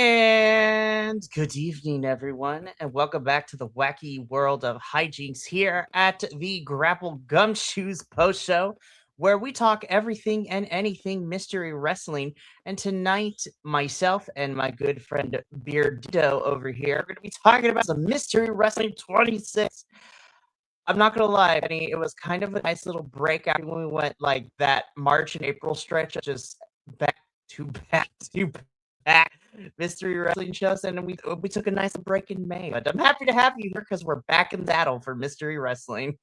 And good evening, everyone, and welcome back to the wacky world of hijinks here at the Grapple Gumshoes post show, where we talk everything and anything mystery wrestling. And tonight, myself and my good friend Beardito over here are going to be talking about some mystery wrestling 26. I'm not gonna lie, Benny, it was kind of a nice little break after when we went like that March and April stretch of just back to back to back mystery wrestling shows, and we took a nice break in May. But I'm happy to have you here because we're back in battle for mystery wrestling.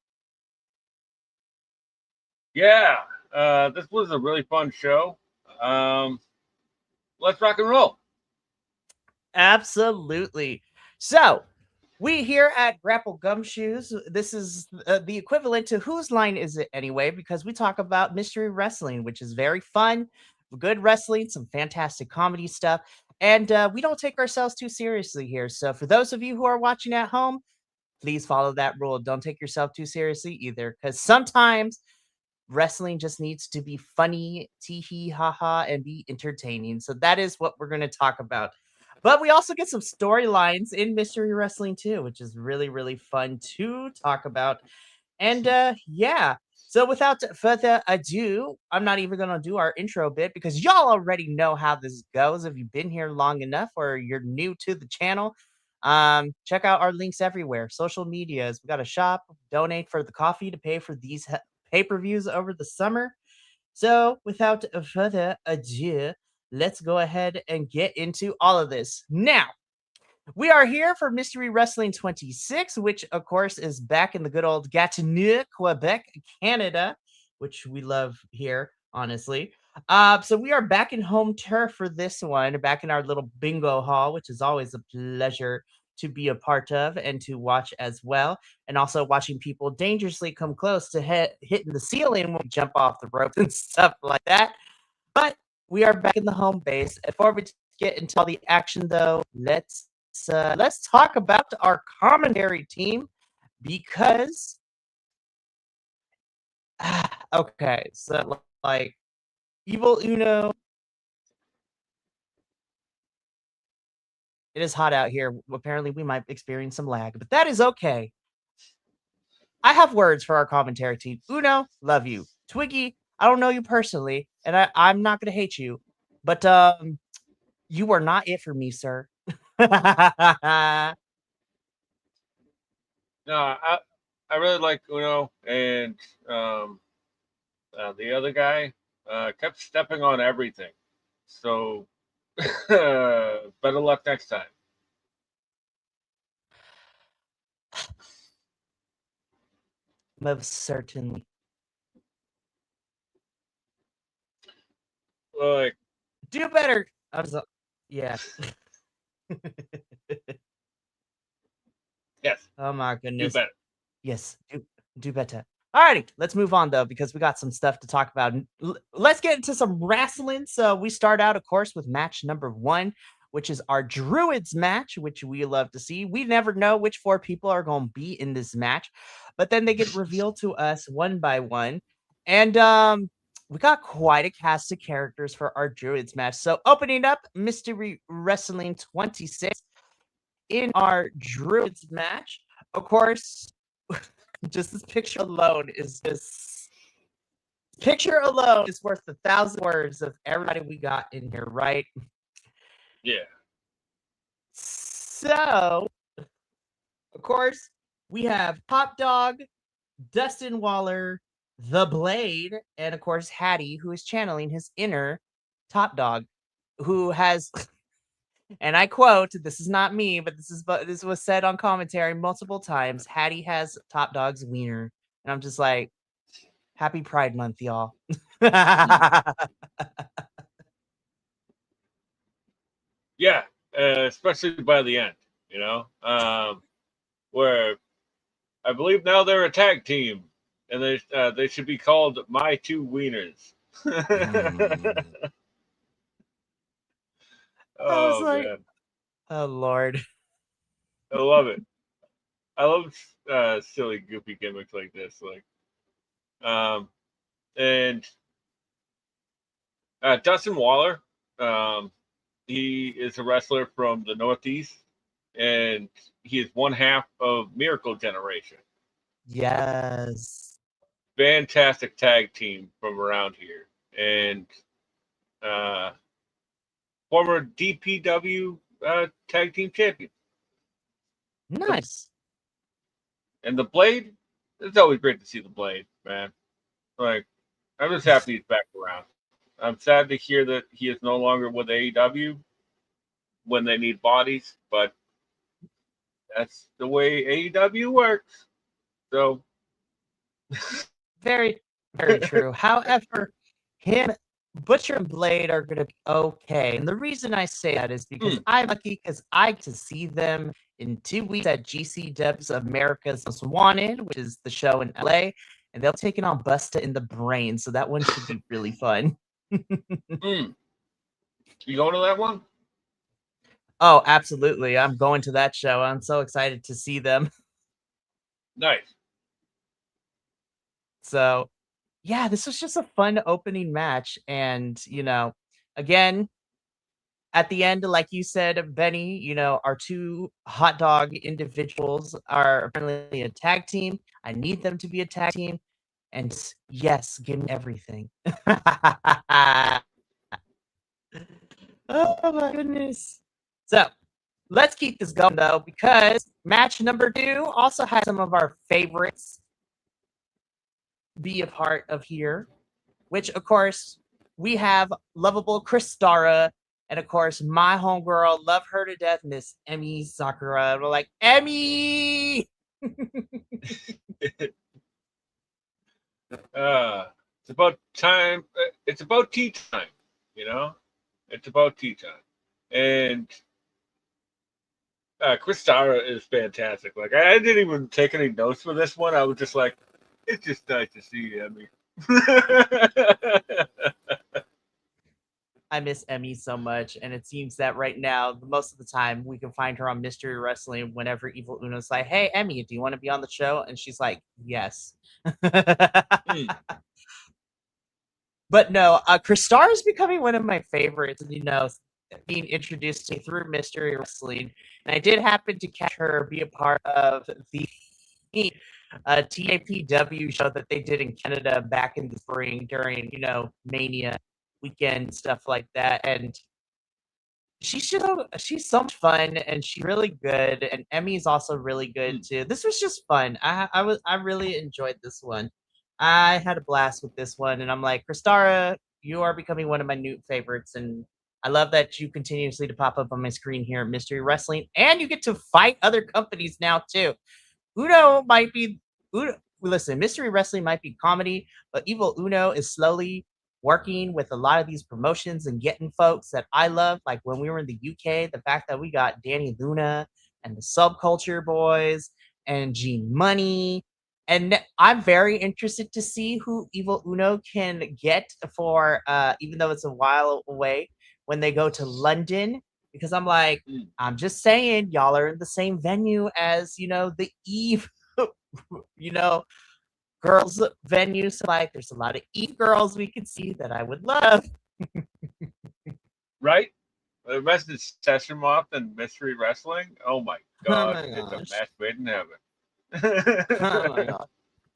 Yeah, this was a really fun show. Um, let's rock and roll. Absolutely. So we here at Grapple Gumshoes, this is the equivalent to Whose Line Is It Anyway? Because we talk about mystery wrestling, which is very fun, good wrestling, some fantastic comedy stuff. And we don't take ourselves too seriously here. So for those of you who are watching at home, please follow that rule. Don't take yourself too seriously either. Because sometimes wrestling just needs to be funny, tee hee ha ha, and be entertaining. So that is what we're going to talk about. But we also get some storylines in mystery wrestling too, which is really, really fun to talk about. And yeah, so without further ado, I'm not even going to do our intro bit because y'all already know how this goes. If you've been here long enough or you're new to the channel, check out our links everywhere. Social medias, we got a shop, donate for the coffee to pay for these pay-per-views over the summer. So without further ado, let's go ahead and get into all of this. Now, we are here for Mystery Wrestling 26, which of course is back in the good old Gatineau, Quebec, Canada, which we love here, honestly. So we are back in home turf for this one, back in our little bingo hall, which is always a pleasure to be a part of and to watch as well. And also watching people dangerously come close to hitting the ceiling when we jump off the ropes and stuff like that. But we are back in the home base. Before we get into all the action, though, let's talk about our commentary team because okay, so like Evil Uno, it is hot out here. Apparently, we might experience some lag, but that is okay. I have words for our commentary team. Uno, love you. Twiggy, I don't know you personally, and I'm not gonna hate you, but you are not it for me, sir. No, I really like Uno, and the other guy kept stepping on everything. So better luck next time. Most certainly. Like, Do better. Yeah. yes, Oh my do goodness. better. Yes, do better. Alrighty, let's move on though because we got some stuff to talk about. Let's get into some wrestling. So we start out, of course, with match number 1, which is our Druids match, which we love to see. We never know which 4 people are going to be in this match, but then they get revealed to us one by one, and we got quite a cast of characters for our Druids match. So opening up Mystery Wrestling 26 in our Druids match, of course. Just this picture alone is worth 1,000 words of everybody we got in here, right? Yeah. So, of course, we have Top Dog, Dustin Waller, The Blade, and of course Hattie, who is channeling his inner Top Dog, who has, and I quote, "This is not me, but this was said on commentary multiple times. Hattie has Top Dog's wiener," and I'm just like, "Happy Pride Month, y'all." Yeah, especially by the end, you know, where I believe now they're a tag team, and they should be called My Two Wieners. I was Oh like, man, "Oh Lord." I love it. I love silly, goofy gimmicks like this. Um, and Dustin Waller, um, He is a wrestler from the Northeast, and he is one half of Miracle Generation. Yes. Fantastic tag team from around here, and uh, former DPW tag team champion. The, Nice. and the Blade, it's always great to see the Blade, man. Like, I'm just happy he's back around. I'm sad to hear that he is no longer with AEW when they need bodies, but that's the way AEW works. So, Very, very true. However, him, Butcher and Blade are going to be okay. And the reason I say that is because I'm lucky because I get to see them in 2 weeks at GCW's America's Most Wanted, which is the show in LA. And they'll take it on Busta in the Brain. So that one should be really fun. You going to that one? Oh, absolutely. I'm going to that show. I'm so excited to see them. Nice. So, yeah, this was just a fun opening match. And, again, at the end, like you said, Benny, our two hot dog individuals are apparently a tag team. I need them to be a tag team. And yes, give me everything. Oh my goodness. So let's keep this going though, because match number 2 also has some of our favorites be a part of here, which of course we have lovable Chris Stara, and of course my homegirl, love her to death, Miss Emmy Sakura. We're like, Emmy! It's about time. It's about tea time, you know? It's about tea time. And Chris Stara is fantastic. Like, I didn't even take any notes for this one. I was just like, it's just nice to see you, Emmy. I miss Emmy so much, and it seems that right now, most of the time, we can find her on Mystery Wrestling whenever Evil Uno's like, hey, Emmy, do you want to be on the show? And she's like, yes. But no, Chris Starr is becoming one of my favorites, being introduced to me through Mystery Wrestling. And I did happen to catch her be a part of the TAPW show that they did in Canada back in the spring during, Mania weekend, stuff like that. And she's so much fun, and she's really good, and Emmy's also really good too. This was just fun. I really enjoyed this one. I had a blast with this one, and I'm like, Kristara, you are becoming one of my new favorites, and I love that you continuously to pop up on my screen here at Mystery Wrestling, and you get to fight other companies now too. Uno might be Uno. Listen, Mystery Wrestling might be comedy, but Evil Uno is slowly working with a lot of these promotions and getting folks that I love. Like when we were in the UK, the fact that we got Danny Luna and the Subculture Boys and Gene Money. And I'm very interested to see who Evil Uno can get for, even though it's a while away, when they go to London. Because I'm like, I'm just saying, y'all are in the same venue as, the Eve, girls venue. So like, there's a lot of Eve girls we could see that I would love. Right? The rest is Session Moth and Mystery Wrestling. Oh my god, it's a match made in heaven. Oh my god.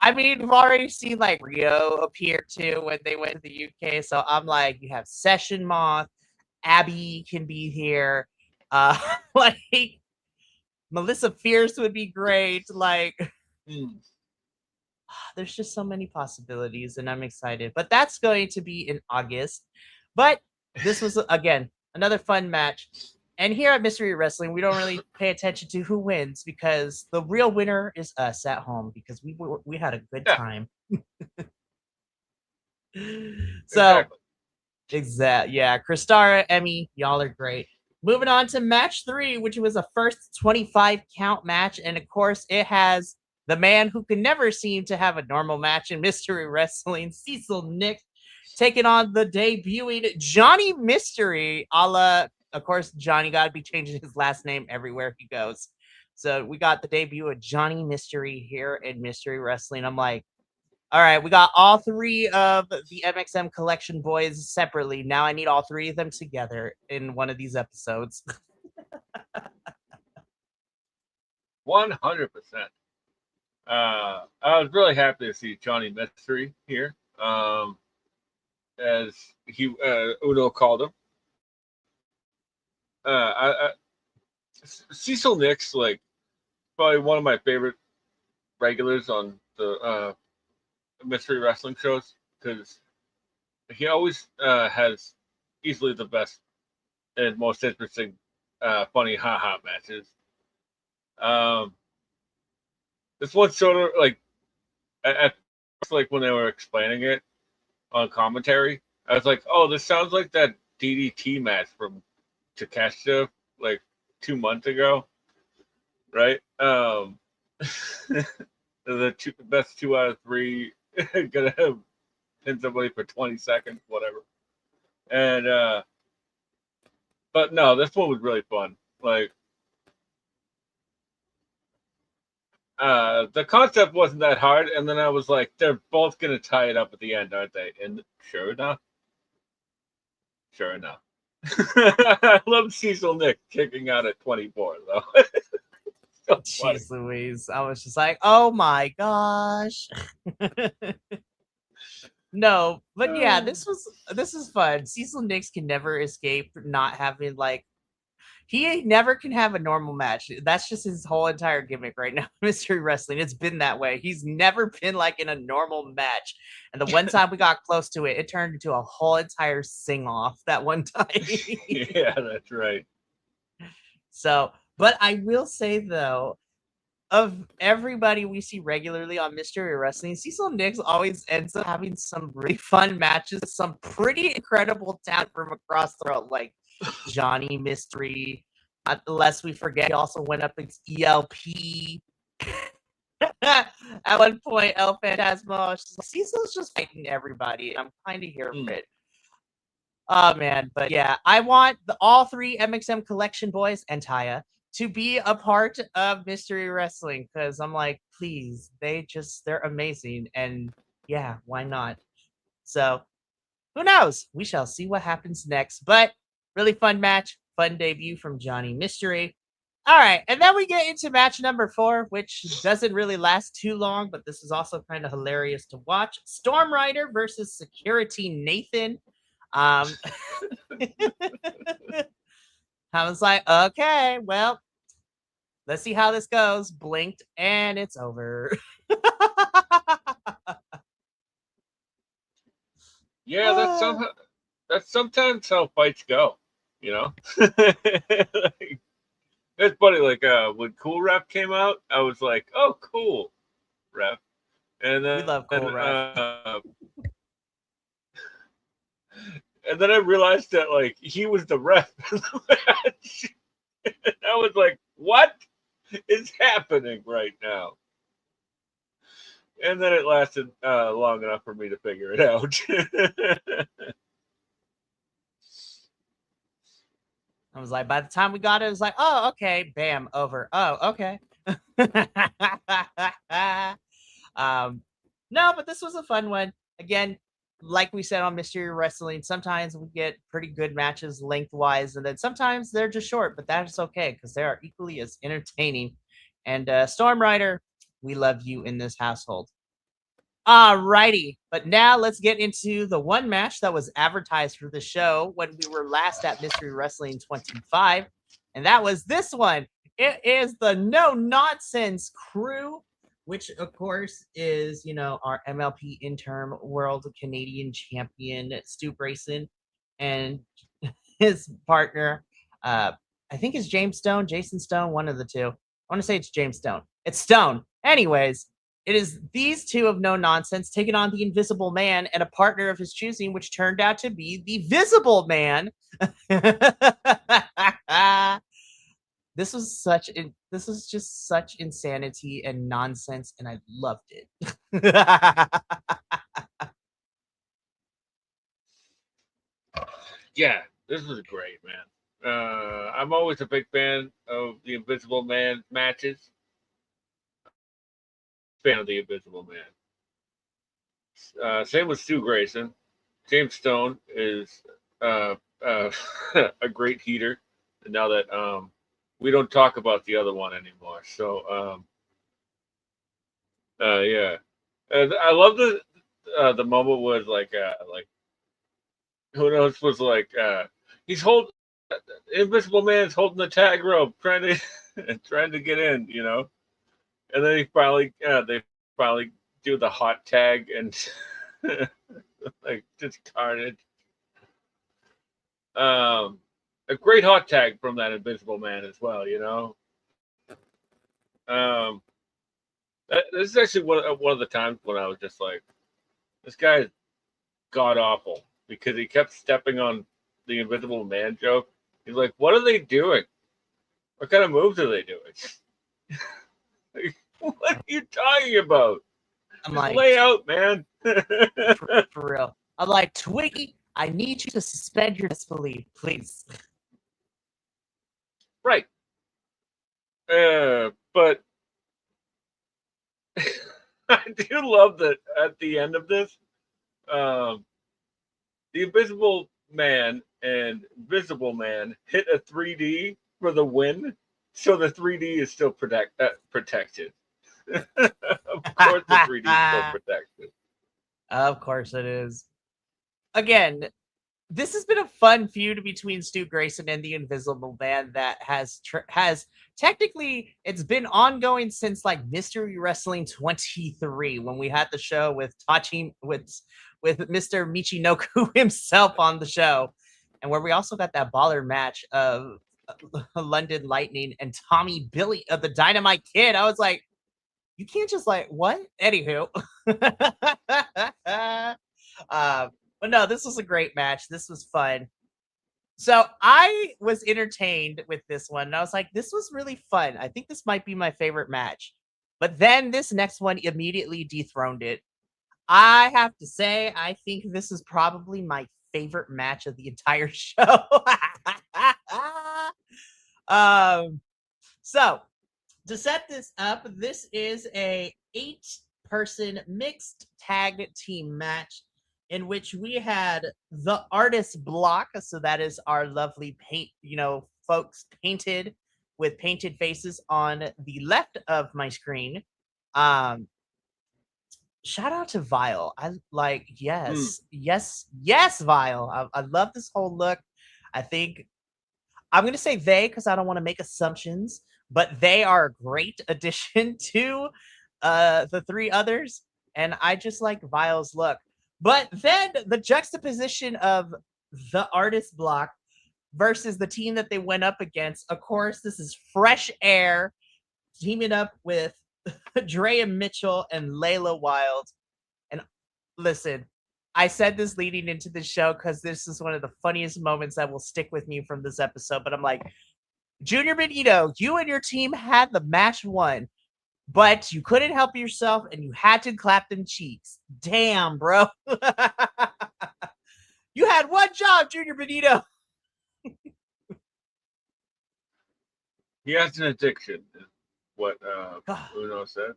I mean, we've already seen like Rio appear too when they went to the UK. So I'm like, you have Session Moth, Abby can be here. Like Melissa Fierce would be great. Like, there's just so many possibilities, and I'm excited. But that's going to be in August. But this was again another fun match. And here at Mystery Wrestling, we don't really pay attention to who wins because the real winner is us at home because we had a good time. So, exactly. Yeah, Kristara, Emmy, y'all are great. Moving on to match 3, which was a first 25 count match. And of course, it has the man who can never seem to have a normal match in Mystery Wrestling, Cecil Nick, taking on the debuting Johnny Mystery, a la, of course, Johnny got to be changing his last name everywhere he goes. So we got the debut of Johnny Mystery here in Mystery Wrestling. I'm like, All right, we got all three of the MXM collection boys separately. Now I need all three of them together in one of these episodes. 100%. I was really happy to see Johnny Mystery here, as he Udo called him. Cecil Nix, like, probably one of my favorite regulars on the mystery wrestling shows, because he always has easily the best and most interesting, funny haha matches. Um, this one sort of like at first, like when they were explaining it on commentary, I was like, "Oh, this sounds like that DDT match from Takeshita like 2 months ago, right?" The best 2 out of 3 gonna pin somebody for 20 seconds, whatever. And but no, this one was really fun. Like, the concept wasn't that hard, and then I was like, they're both gonna tie it up at the end, aren't they? And sure enough. I love Cecil Nick kicking out at 24 though. So funny. Jeez Louise. I was just like, oh my gosh. No, but yeah, this is fun. Cecil Nix can never escape not having like he never can have a normal match. That's just his whole entire gimmick right now, Mystery Wrestling. It's been that way. He's never been like in a normal match. And the one time we got close to it, it turned into a whole entire sing-off that one time. Yeah, that's right. So, but I will say though, of everybody we see regularly on Mystery Wrestling, Cecil Nix always ends up having some really fun matches, some pretty incredible talent from across the world, like Johnny Mystery. Unless we forget, he also went up against ELP. At one point, El Phantasmo, Cecil's just fighting everybody. I'm kind of here for it. Oh man, but yeah, I want all three MXM collection boys and Taya to be a part of Mystery Wrestling, because I'm like, please, they're amazing, and yeah, why not? So who knows? We shall see what happens next. But really fun match, fun debut from Johnny Mystery. All right, and then we get into match number 4, which doesn't really last too long, but this is also kind of hilarious to watch. Storm Rider versus Security Nathan. I was like, okay, well, let's see how this goes. Blinked and it's over. Yeah, that's sometimes how fights go, you know. Like, it's funny. Like, when Cool Rap came out, I was like, "Oh, cool, Rap," and We love Cool Rap. And then I realized that like he was the ref in the match. And I was like, "What is happening right now?" And then it lasted long enough for me to figure it out. I was like, by the time we got it, it was like, oh, okay, bam, over. Oh, okay. No, but this was a fun one. Again, like we said on Mystery Wrestling, sometimes we get pretty good matches lengthwise, and then sometimes they're just short, but that's okay because they are equally as entertaining. And Storm Rider, we love you in this household. Alrighty, but now let's get into the one match that was advertised for the show when we were last at Mystery Wrestling 25, and that was this one. It is the No Nonsense Crew, which of course is, our MLP interim world Canadian champion Stu Grayson and his partner, I think it's Jason Stone, one of the two. I want to say it's James Stone. It's Stone. Anyways, it is these two of No Nonsense taking on the Invisible Man and a partner of his choosing, which turned out to be the Visible Man. This was just such insanity and nonsense, and I loved it. Yeah, this was great, man. I'm always a big fan of the Invisible Man matches. Fan of the Invisible Man. same with Stu Grayson. James Stone is a great heater. Now that we don't talk about the other one anymore, so yeah, I love the moment was like who knows was like he's hold Invisible Man's holding the tag rope trying to trying to get in, and then they finally do the hot tag and like just carnage. A great hot tag from that Invisible Man as well, Um, this is actually one of the times when I was just like, this guy is god awful because he kept stepping on the Invisible Man joke. He's like, what are they doing? What kind of moves are they doing? Like, what are you talking about? I'm Just like, lay out, man. for real. I'm like, Twiggy, I need you to suspend your disbelief, please. Right. But I do love that at the end of this, the Invisible Man and Visible Man hit a 3D for the win, so the 3D is still protected. Of course, the 3D is still protected. Of course it is. Again, this has been a fun feud between Stu Grayson and the Invisible Man that has technically it's been ongoing since like Mystery Wrestling 23 when we had the show with Tachi with Mr. Michinoku himself on the show, and where we also got that baller match of London Lightning and Tommy Billy of the Dynamite Kid. I was like, you can't just like what? Anywho. But no, this was a great match. This was fun. So I was entertained with this one. And I was like, this was really fun. I think this might be my favorite match. But then this next one immediately dethroned it. I have to say, I think this is probably my favorite match of the entire show. So to set this up, this is a 8-person mixed tag team match in which we had the artist block. So that is our lovely paint, folks painted with painted faces on the left of my screen. Shout out to Vile. I like, yes, Vile. I love this whole look. I think I'm going to say they because I don't want to make assumptions, but they are a great addition to the three others. And I just like Vile's look. But then the juxtaposition of the artist block versus the team that they went up against. Of course, this is Fresh Air teaming up with Drea Mitchell and Layla Wild. And listen, I said this leading into the show because this is one of the funniest moments that will stick with me from this episode. But I'm like, Junior Benito, you and your team had the match won, but you couldn't help yourself and you had to clap them cheeks. Damn, bro. You had one job, Junior Benito. He has an addiction, is what Uno said.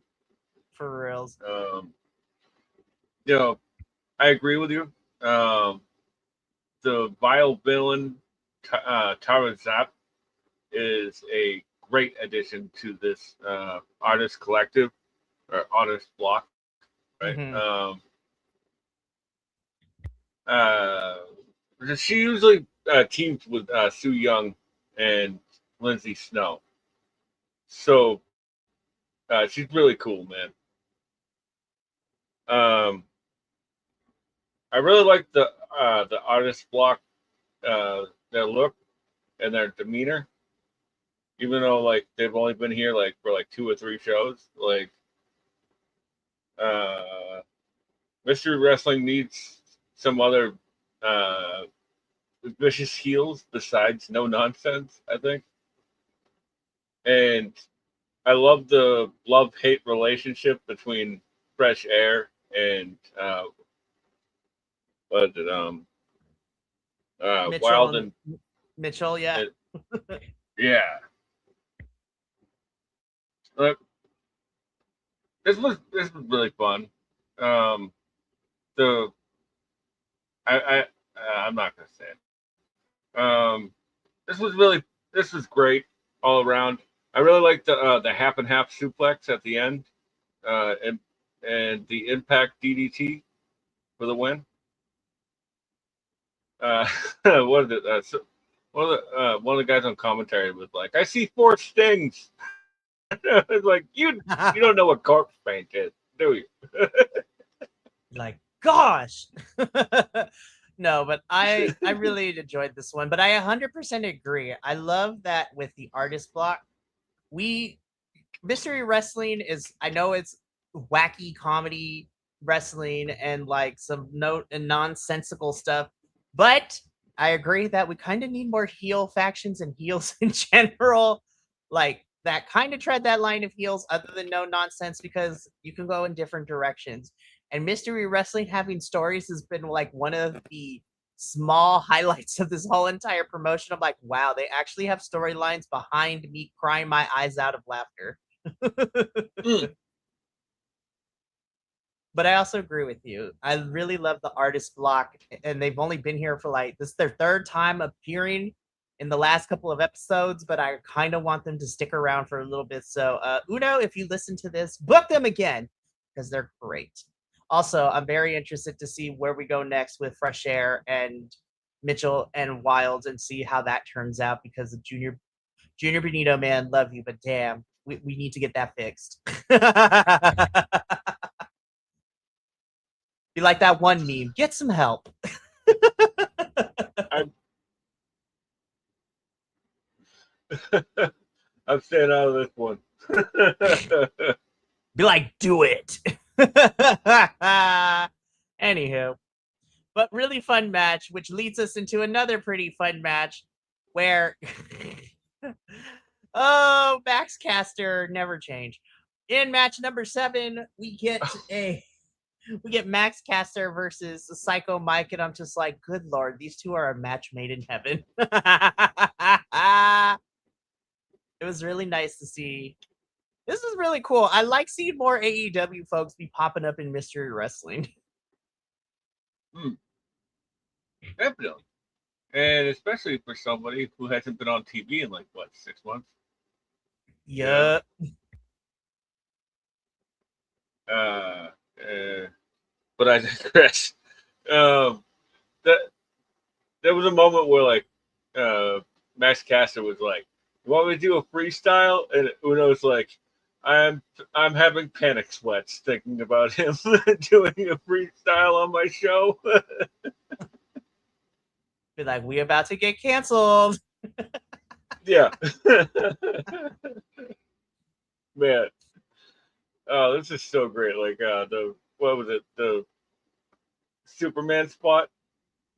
For reals. I agree with you. The Vile villain, Tara Zap, is a great addition to this artist collective or artist block, right? Mm-hmm. She usually teams with Sue Young and Lindsay Snow, so she's really cool, man. I really like the artist block, their look and their demeanor, even though like they've only been here like for like 2 or 3 shows. Like, Mystery Wrestling needs some other vicious heels besides No Nonsense, I think. And I love the love-hate relationship between Fresh Air and what is it? Wild and Mitchell, yeah. Yeah. Look, this was really fun. the I'm not gonna say it. This was great all around. I really liked the half and half suplex at the end, and the impact DDT for the win. What is it? One of the guys on commentary was like, "I see 4 stings." It's like you don't know what corpse paint is, do you? Like, gosh. No, but I really enjoyed this one, but I 100% agree. I love that with the artist block. We Mystery Wrestling is, I know it's wacky comedy wrestling and like some note and nonsensical stuff, but I agree that we kind of need more heel factions and heels in general, like that kind of tread that line of heels other than no nonsense, because you can go in different directions. And Mystery Wrestling having stories has been like one of the small highlights of this whole entire promotion. I'm like, wow, they actually have storylines behind me crying my eyes out of laughter. Mm. But I also agree with you. I really love the artist block, and they've only been here for like, this is their third time appearing in the last couple of episodes, but I kind of want them to stick around for a little bit. So, Uno, if you listen to this, book them again because they're great. Also, I'm very interested to see where we go next with Fresh Air and Mitchell and Wild and see how that turns out, because of Junior Benito, man, love you, but damn, we need to get that fixed. Be like that one meme. Get some help. I'm I'm staying out of this one. Be like, do it. Anywho, but really fun match, which leads us into another pretty fun match where oh, Max Caster never change. In match number 7, we get Max Caster versus Psycho Mike, and I'm just like, good lord, these two are a match made in heaven. It was really nice to see. This is really cool. I like seeing more AEW folks be popping up in Mystery Wrestling. Hmm, definitely, and especially for somebody who hasn't been on TV in like what 6 months. Yeah. Yeah. Uh, uh, but I digress. Um, that there was a moment where like Max Caster was like, "You want me to do a freestyle?" And Uno's like, "I'm I'm having panic sweats thinking about him doing a freestyle on my show." Be like, we about to get canceled. Yeah, man. Oh, this is so great. Like the what was it? The Superman spot,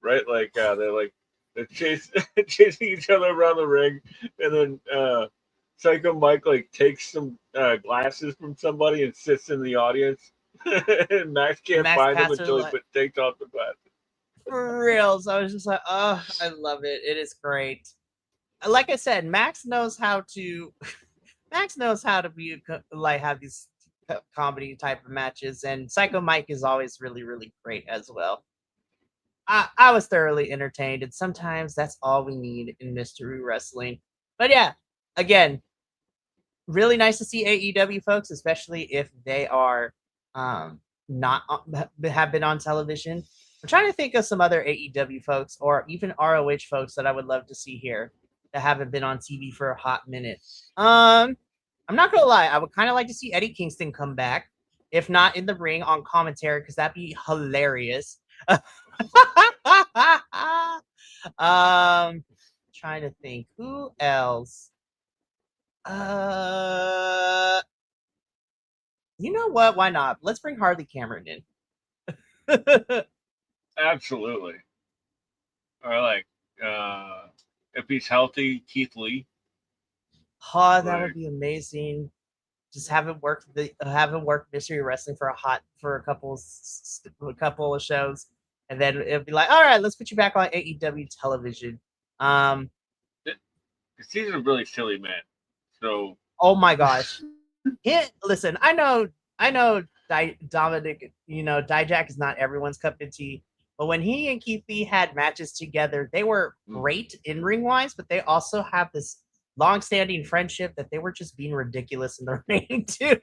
right? Like they're chasing each other around the ring, and then Psycho Mike like takes some glasses from somebody and sits in the audience, and Max And can't Max find him Caster's until he like, takes off the glasses. for real. So I was just like, oh, I love it. It is great. Like I said, Max knows how to. Max knows how to be like have these comedy type of matches, and Psycho Mike is always really, really great as well. I was thoroughly entertained, and sometimes that's all we need in mystery wrestling. But yeah, again, really nice to see AEW folks, especially if they are not have been on television. I'm trying to think of some other AEW folks or even ROH folks that I would love to see here that haven't been on TV for a hot minute. I'm not gonna lie, I would kind of like to see Eddie Kingston come back, if not in the ring on commentary, because that'd be hilarious. Trying to think who else. Uh, you know what? Why not? Let's bring Harley Cameron in. Absolutely. Or like if he's healthy, Keith Lee. Oh, that would Like be amazing. Just haven't worked mystery wrestling for a couple of shows, and then it'd be like, all right, let's put you back on AEW television. Um, he's a really silly man. So oh my gosh. Listen, I know Dominic, Dijak is not everyone's cup of tea. But when he and Keith Lee had matches together, they were great in ring wise, but they also have this long-standing friendship that they were just being ridiculous in the ring too.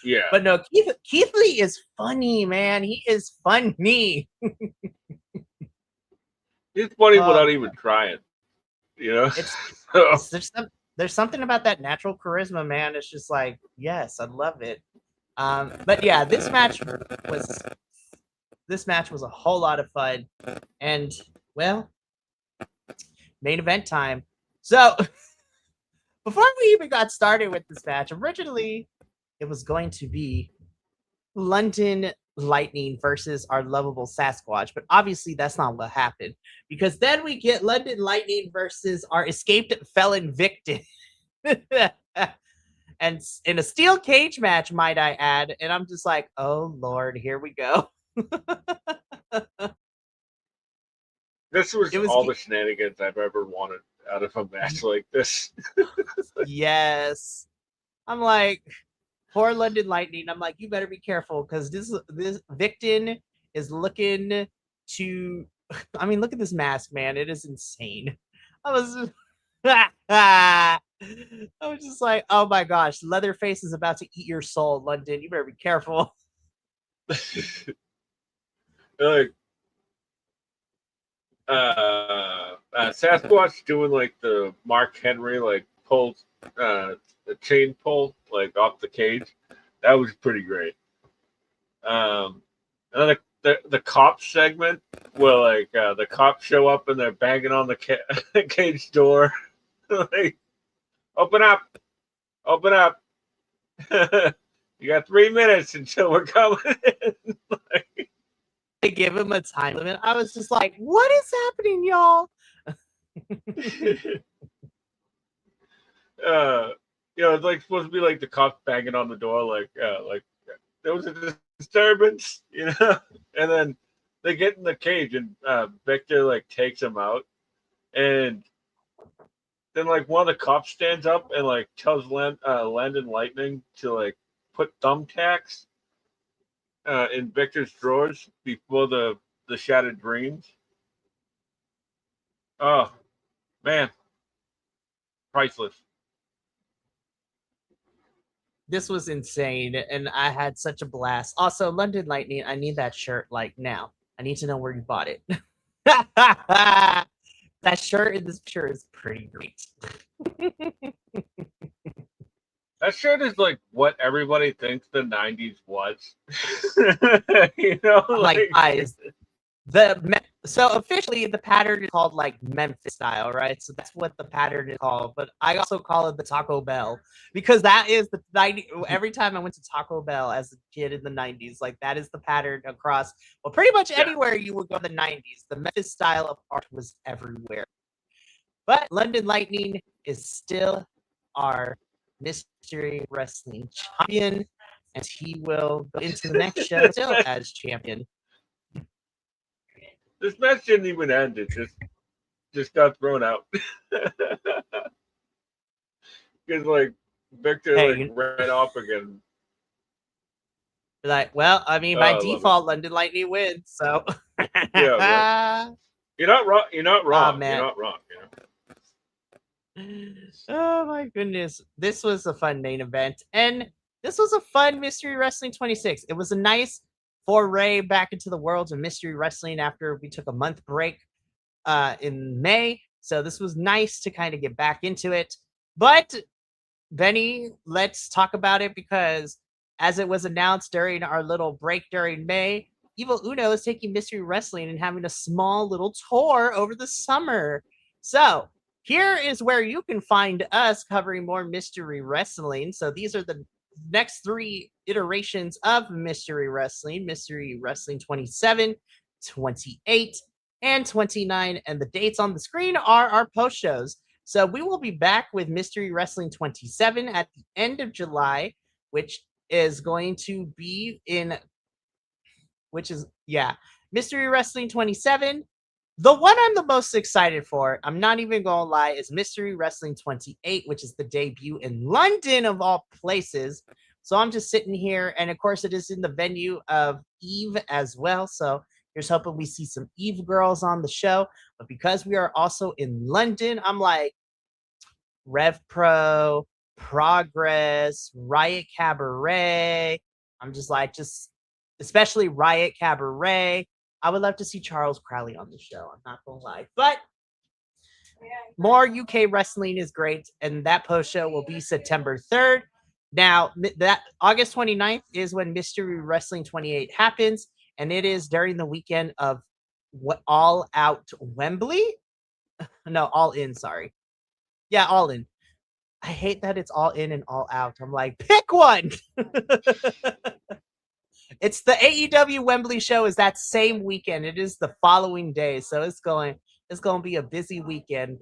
Yeah. But no, Keith Lee is funny, man. He is funny. He's funny without even trying. There's something about that natural charisma, man. It's just like, yes, I love it. But yeah, this match was a whole lot of fun, and well, main event time. So before we even got started with this match, originally it was going to be London Lightning versus our lovable Sasquatch, but obviously that's not what happened, because then we get London Lightning versus our escaped felon Victor. And in a steel cage match, might I add, and I'm just like, oh Lord, here we go. This was all the shenanigans I've ever wanted out of a match like this. Yes. I'm like, poor London Lightning. I'm like, you better be careful, because this Victon is looking to. I mean, look at this mask, man. It is insane. I was just like, oh my gosh, Leatherface is about to eat your soul, London. You better be careful. Like, Sasquatch doing like the Mark Henry like pulls the chain pull like off the cage. That was pretty great. And then the cop segment where like the cops show up and they're banging on the cage door. Like, open up. You got 3 minutes until we're coming in. Like, they give him a time limit. I was just like, what is happening, y'all? It's like supposed to be like the cops banging on the door, like there was a disturbance, and then they get in the cage and Victor like takes him out, and then like one of the cops stands up and like tells Landon Lightning to like put thumbtacks in Victor's drawers before the Shattered Dreams. Oh man, priceless. This was insane, and I had such a blast. Also, London Lightning, I need that shirt like now. I need to know where you bought it. That shirt in this picture is pretty great. That shirt is like what everybody thinks the 90s was. Like guys, so officially the pattern is called like Memphis style, right? So that's what the pattern is called, but I also call it the Taco Bell, because that is the 90. Every time I went to Taco Bell as a kid in the 90s, like that is the pattern across, well, pretty much anywhere you would go in the 90s. The Memphis style of art was everywhere. But London Lightning is still our Mystery Wrestling champion, and he will go into the next show still as champion. This match didn't even end. It just got thrown out. Because like Victor ran off again. Like, well, I mean, by default, London Lightning wins. So yeah, right. You're not wrong. You're not wrong. Oh, man. You're not wrong. Oh my goodness, this was a fun main event, and this was a fun Mystery Wrestling 26. It was a nice foray back into the world of Mystery Wrestling after we took a month break in May. So this was nice to kind of get back into it. But Benny, let's talk about it, because as it was announced during our little break during May, Evil Uno is taking Mystery Wrestling and having a small little tour over the summer. So here is where you can find us covering more Mystery Wrestling. So these are the next 3 iterations of Mystery Wrestling 27, 28, and 29. And the dates on the screen are our post shows. So we will be back with Mystery Wrestling 27 at the end of July, which is going to be Mystery Wrestling 27. The one I'm the most excited for, I'm not even going to lie, is Mystery Wrestling 28, which is the debut in London of all places, So I'm just sitting here, and of course, it is in the venue of Eve as well. So here's hoping we see some Eve girls on the show. But because we are also in London, I'm like Rev Pro, Progress, Riot Cabaret. I'm just like, especially Riot Cabaret. I would love to see Charles Crowley on the show. I'm not gonna lie, but more UK wrestling is great, and that post show will be September 3rd. Now, that August 29th is when Mystery Wrestling 28 happens, and it is during the weekend of what All Out Wembley. No, All In. Sorry, yeah, All In. I hate that it's all in and all out. I'm like, pick one. It's the AEW Wembley show is that same weekend. It is the following day. So it's going to be a busy weekend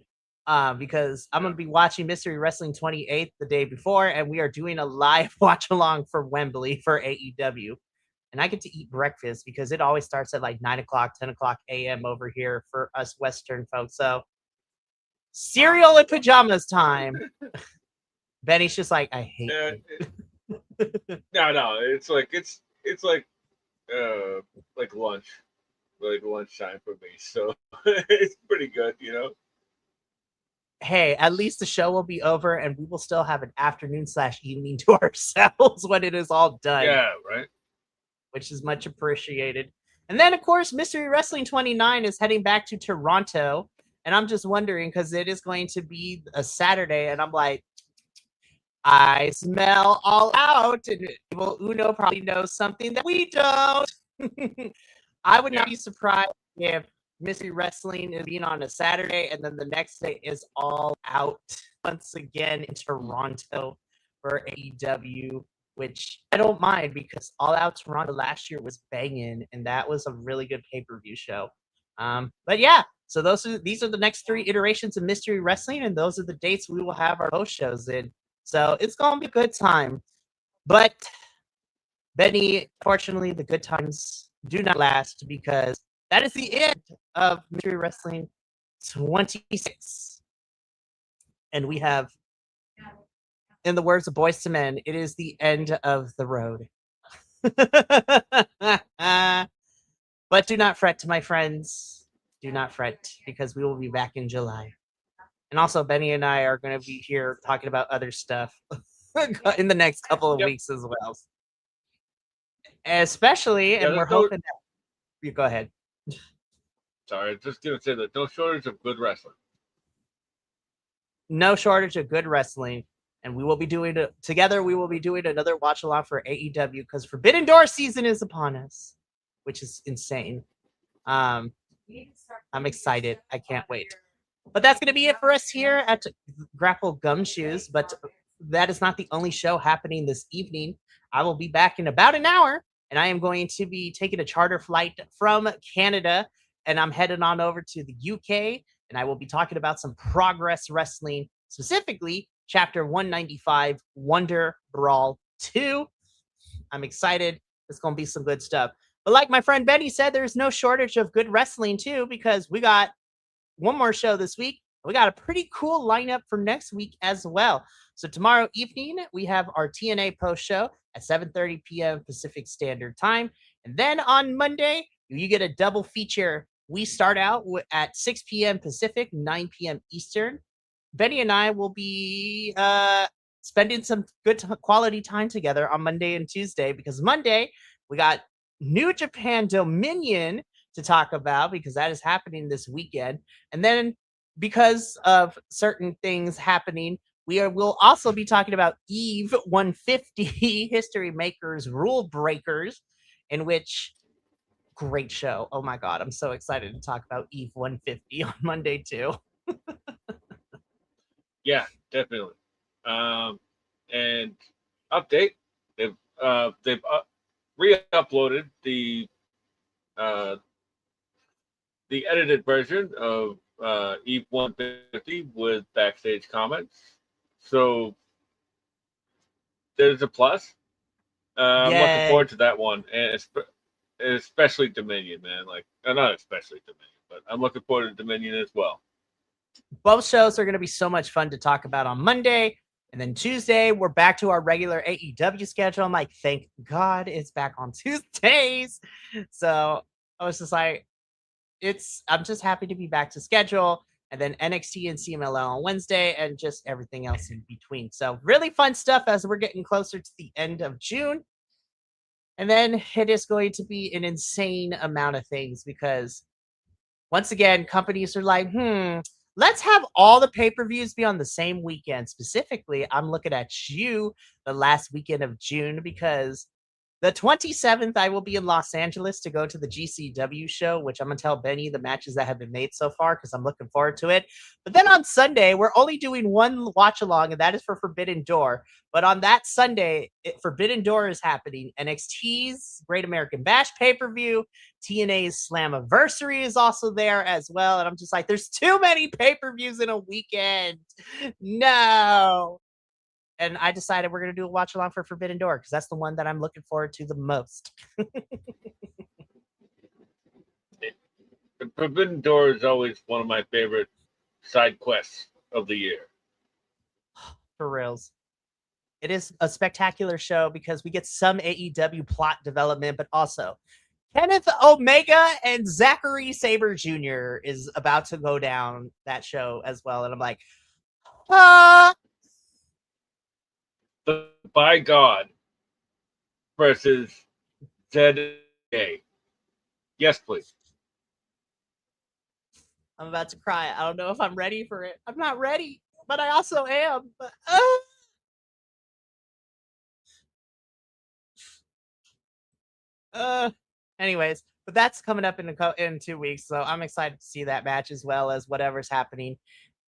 because I'm going to be watching Mystery Wrestling 28 the day before, and we are doing a live watch along for Wembley for AEW. And I get to eat breakfast because it always starts at like 9 o'clock, 10 o'clock a.m. over here for us Western folks. So cereal and pajamas time. Benny's just like, I hate you. No, it's like lunch, like lunchtime for me. So it's pretty good, you know. Hey, at least the show will be over and we will still have an afternoon/evening to ourselves when it is all done. Yeah, right. Which is much appreciated. And then, of course, Mystery Wrestling 29 is heading back to Toronto. And I'm just wondering because it is going to be a Saturday. And I'm like, I smell All Out. And Uno probably knows something that we don't. I would not be surprised if Mystery Wrestling is being on a Saturday and then the next day is All Out once again in Toronto for AEW, which I don't mind because All Out Toronto last year was banging and that was a really good pay-per-view show. But yeah, so these are the next 3 iterations of Mystery Wrestling, and those are the dates we will have our post shows in. So it's gonna be a good time. But Benny, fortunately, the good times do not last because that is the end of Mystery Wrestling 26. And we have, in the words of Boyz II Men, it is the end of the road. But do not fret, my friends. Do not fret, because we will be back in July. And also, Benny and I are going to be here talking about other stuff in the next couple of weeks as well. Especially, and we're hoping that you go ahead. Sorry, just going to say that no shortage of good wrestling. No shortage of good wrestling. And we will be doing it together. We will be doing another watch along for AEW because Forbidden Door season is upon us, which is insane. I'm excited. I can't wait. But that's going to be it for us here at Grapple Gumshoes. But that is not the only show happening this evening. I will be back in about an hour, and I am going to be taking a charter flight from Canada, and I'm headed on over to the UK, and I will be talking about some Progress Wrestling, specifically Chapter 195, Wonder Brawl 2. I'm excited. It's going to be some good stuff. But like my friend Benny said, there's no shortage of good wrestling, too, because we got one more show this week. We got a pretty cool lineup for next week as well. So tomorrow evening, we have our TNA post show at 7:30 p.m. Pacific Standard Time. And then on Monday, you get a double feature. We start out at 6 p.m. Pacific, 9 p.m. Eastern. Benny and I will be spending some good quality time together on Monday and Tuesday because Monday, we got New Japan Dominion to talk about because that is happening this weekend. And then because of certain things happening, we'll also be talking about Eve 150 History Makers Rule Breakers, in which great show. Oh my God, I'm so excited to talk about Eve 150 on Monday too. Yeah, definitely. And update, they've re-uploaded the edited version of Eve 150 with backstage comments. So there's a plus. I'm looking forward to that one, and especially Dominion, man. Like, not especially Dominion, but I'm looking forward to Dominion as well. Both shows are going to be so much fun to talk about on Monday. And then Tuesday, we're back to our regular AEW schedule. I'm like, thank God it's back on Tuesdays. So I was just like, I'm just happy to be back to schedule. And then NXT and CMLL on Wednesday and just everything else in between. So really fun stuff as we're getting closer to the end of June. And then it is going to be an insane amount of things because once again, companies are like, let's have all the pay-per-views be on the same weekend. Specifically, I'm looking at you the last weekend of June because the 27th, I will be in Los Angeles to go to the GCW show, which I'm going to tell Benny the matches that have been made so far because I'm looking forward to it. But then on Sunday, we're only doing one watch along, and that is for Forbidden Door. But on that Sunday, Forbidden Door is happening. NXT's Great American Bash pay-per-view, TNA's Slammiversary is also there as well. And I'm just like, there's too many pay-per-views in a weekend. No. And I decided we're going to do a watch along for Forbidden Door because that's the one that I'm looking forward to the most. The Forbidden Door is always one of my favorite side quests of the year. For reals. It is a spectacular show because we get some AEW plot development, but also Kenneth Omega and Zachary Sabre Jr. is about to go down that show as well. And I'm like, The By God versus ZA. Yes, please. I'm about to cry. I don't know if I'm ready for it. I'm not ready, but I also am. But, anyways, but that's coming up in 2 weeks, so I'm excited to see that match as well as whatever's happening.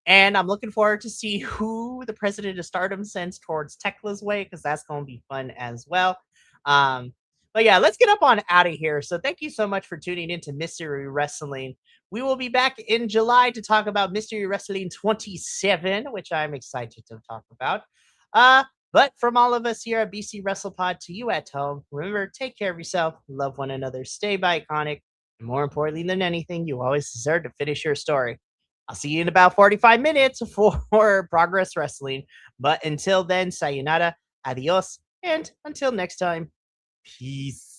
And I'm looking forward to see who the president of Stardom sends towards Tekla's way because that's going to be fun as well. But yeah, let's get up on out of here. So thank you so much for tuning into Mystery Wrestling. We will be back in July to talk about Mystery Wrestling 27, which I'm excited to talk about. But from all of us here at BC Wrestle Pod to you at home, remember, take care of yourself, love one another, stay iconic, and more importantly than anything, you always deserve to finish your story. I'll see you in about 45 minutes for Progress Wrestling. But until then, sayonara, adios, and until next time, peace.